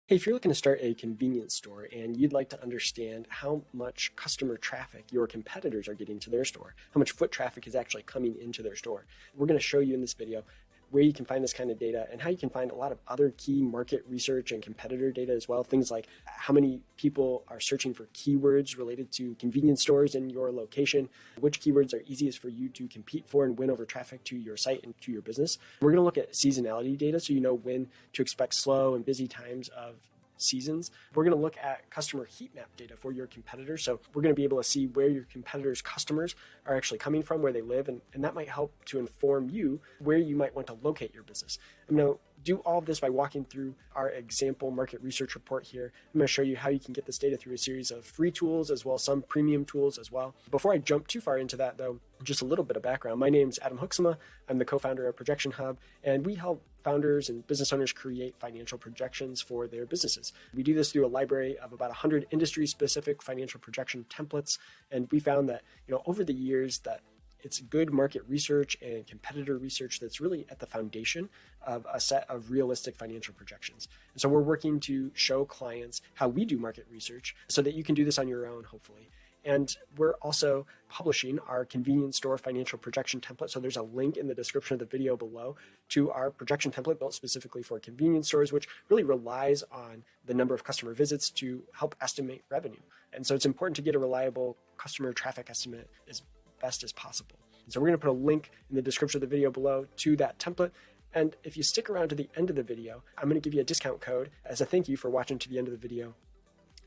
Hey, if you're looking to start a convenience store and you'd like to understand how much customer traffic your competitors are getting to their store, how much foot traffic is actually coming into their store, we're going to show you in this video where you can find this kind of data and how you can find a lot of other key market research and competitor data as well. Things like how many people are searching for keywords related to convenience stores in your location, which keywords are easiest for you to compete for and win over traffic to your site and to your business. We're going to look at seasonality data so you know when to expect slow and busy times of seasons. We're going to look at customer heat map data for your competitors. So we're going to be able to see where your competitors' customers are actually coming from, where they live, and that might help to inform you where you might want to locate your business. I'm going to do all of this by walking through our example market research report here. I'm going to show you how you can get this data through a series of free tools as well as some premium tools as well. Before I jump too far into that though, just a little bit of background. My name's Adam Huxema. I'm the co-founder of Projection Hub, and we help founders and business owners create financial projections for their businesses. We do this through a library of about 100 industry-specific financial projection templates, and we found that over the years that it's good market research and competitor research that's really at the foundation of a set of realistic financial projections. And so we're working to show clients how we do market research so that you can do this on your own, hopefully. And we're also publishing our convenience store financial projection template. So there's a link in the description of the video below to our projection template built specifically for convenience stores, which really relies on the number of customer visits to help estimate revenue. And so it's important to get a reliable customer traffic estimate as best as possible. And so we're going to put a link in the description of the video below to that template. And if you stick around to the end of the video, I'm going to give you a discount code as a thank you for watching to the end of the video,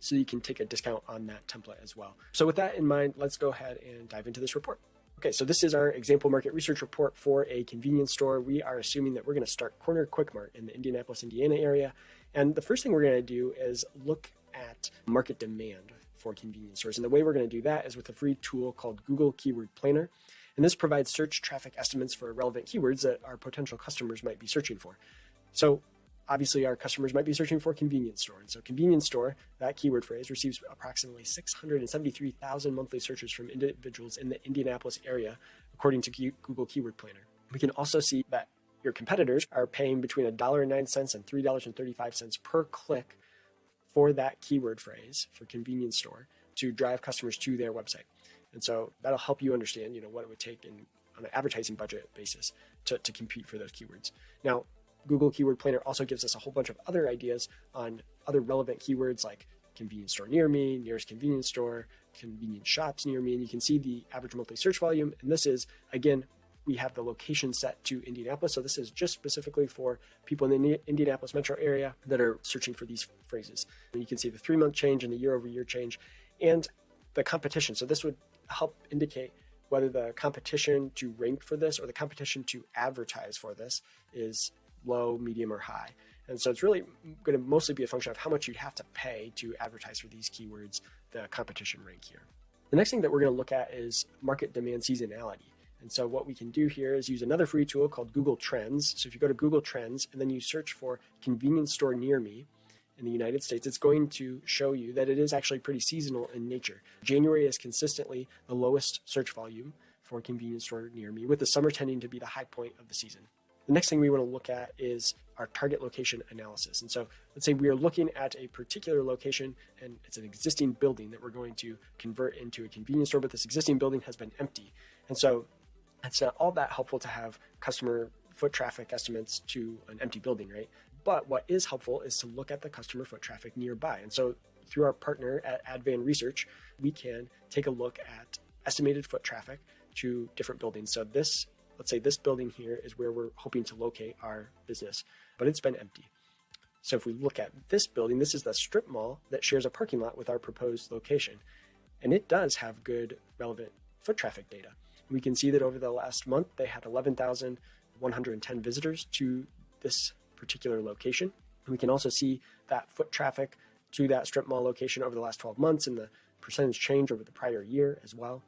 so you can take a discount on that template as well. So with that in mind, let's go ahead and dive into this report. Okay, so this is our example market research report for a convenience store. We are assuming that we're going to start Corner Quick Mart in the Indianapolis, Indiana area. And the first thing we're going to do is look at market demand for convenience stores. And the way we're going to do that is with a free tool called Google Keyword Planner. And this provides search traffic estimates for relevant keywords that our potential customers might be searching for. So obviously, our customers might be searching for convenience store. And so convenience store, that keyword phrase, receives approximately 673,000 monthly searches from individuals in the Indianapolis area, according to Google Keyword Planner. We can also see that your competitors are paying between $1.09 and $3.35 per click for that keyword phrase for convenience store to drive customers to their website. And so that'll help you understand, what it would take on an advertising budget basis to compete for those keywords. Now, Google Keyword Planner also gives us a whole bunch of other ideas on other relevant keywords like convenience store near me, nearest convenience store, convenience shops near me, and you can see the average monthly search volume. And this is, again, we have the location set to Indianapolis. So this is just specifically for people in the Indianapolis metro area that are searching for these phrases. And you can see the 3-month change and the year-over-year change and the competition. So this would help indicate whether the competition to rank for this or the competition to advertise for this is low, medium, or high. And so it's really going to mostly be a function of how much you'd have to pay to advertise for these keywords, the competition rank here. The next thing that we're going to look at is market demand seasonality. And so what we can do here is use another free tool called Google Trends. So if you go to Google Trends and then you search for convenience store near me in the United States, it's going to show you that it is actually pretty seasonal in nature. January is consistently the lowest search volume for convenience store near me, with the summer tending to be the high point of the season. The next thing we want to look at is our target location analysis. And so let's say we are looking at a particular location and it's an existing building that we're going to convert into a convenience store, but this existing building has been empty. And so it's not all that helpful to have customer foot traffic estimates to an empty building, right? But what is helpful is to look at the customer foot traffic nearby. And so through our partner at Advan Research, we can take a look at estimated foot traffic to different buildings. So let's say this building here is where we're hoping to locate our business, but it's been empty. So if we look at this building, this is the strip mall that shares a parking lot with our proposed location. And it does have good relevant foot traffic data. We can see that over the last month, they had 11,110 visitors to this particular location. And we can also see that foot traffic to that strip mall location over the last 12 months and the percentage change over the prior year as well.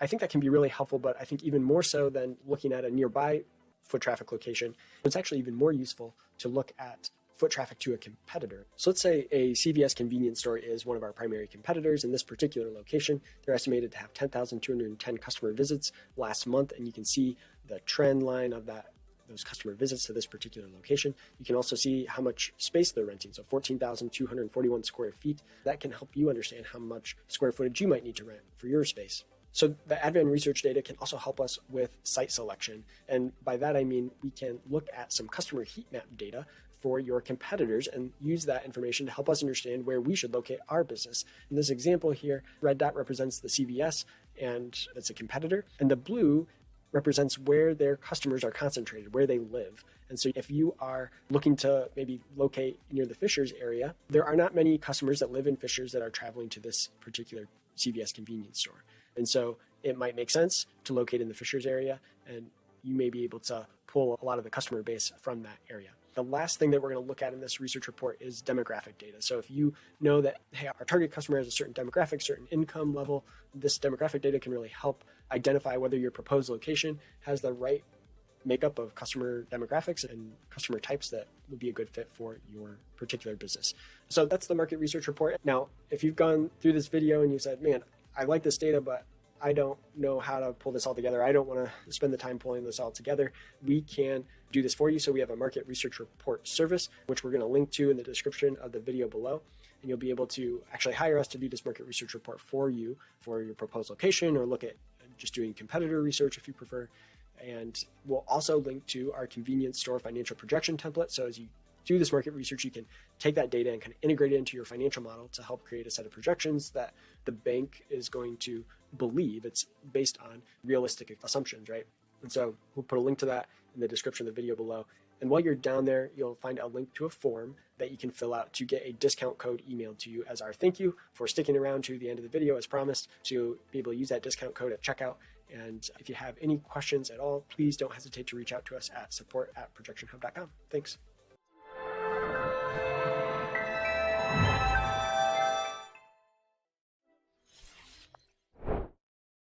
I think that can be really helpful, but I think even more so than looking at a nearby foot traffic location, it's actually even more useful to look at foot traffic to a competitor. So let's say a CVS convenience store is one of our primary competitors in this particular location. They're estimated to have 10,210 customer visits last month, and you can see the trend line of that those customer visits to this particular location. You can also see how much space they're renting. So 14,241 square feet. That can help you understand how much square footage you might need to rent for your space. So the Advan research data can also help us with site selection. And by that, I mean, we can look at some customer heat map data for your competitors and use that information to help us understand where we should locate our business. In this example here, red dot represents the CVS, and that's a competitor. And the blue represents where their customers are concentrated, where they live. And so if you are looking to maybe locate near the Fishers area, there are not many customers that live in Fishers that are traveling to this particular CVS convenience store. And so it might make sense to locate in the Fishers area, and you may be able to pull a lot of the customer base from that area. The last thing that we're going to look at in this research report is demographic data. So if you know that, hey, our target customer has a certain demographic, certain income level, this demographic data can really help identify whether your proposed location has the right makeup of customer demographics and customer types that would be a good fit for your particular business. So that's the market research report. Now, if you've gone through this video and you said, man, I like this data, but I don't know how to pull this all together. I don't want to spend the time pulling this all together. We can do this for you. So we have a market research report service, which we're going to link to in the description of the video below. And you'll be able to actually hire us to do this market research report for you for your proposed location, or look at just doing competitor research if you prefer. And we'll also link to our convenience store financial projection template. So as you do this market research, you can take that data and kind of integrate it into your financial model to help create a set of projections that the bank is going to believe. It's based on realistic assumptions, right? And so we'll put a link to that in the description of the video below. And while you're down there, you'll find a link to a form that you can fill out to get a discount code emailed to you as our thank you for sticking around to the end of the video as promised, to be able to use that discount code at checkout. And if you have any questions at all, please don't hesitate to reach out to us at support@projectionhub.com. Thanks.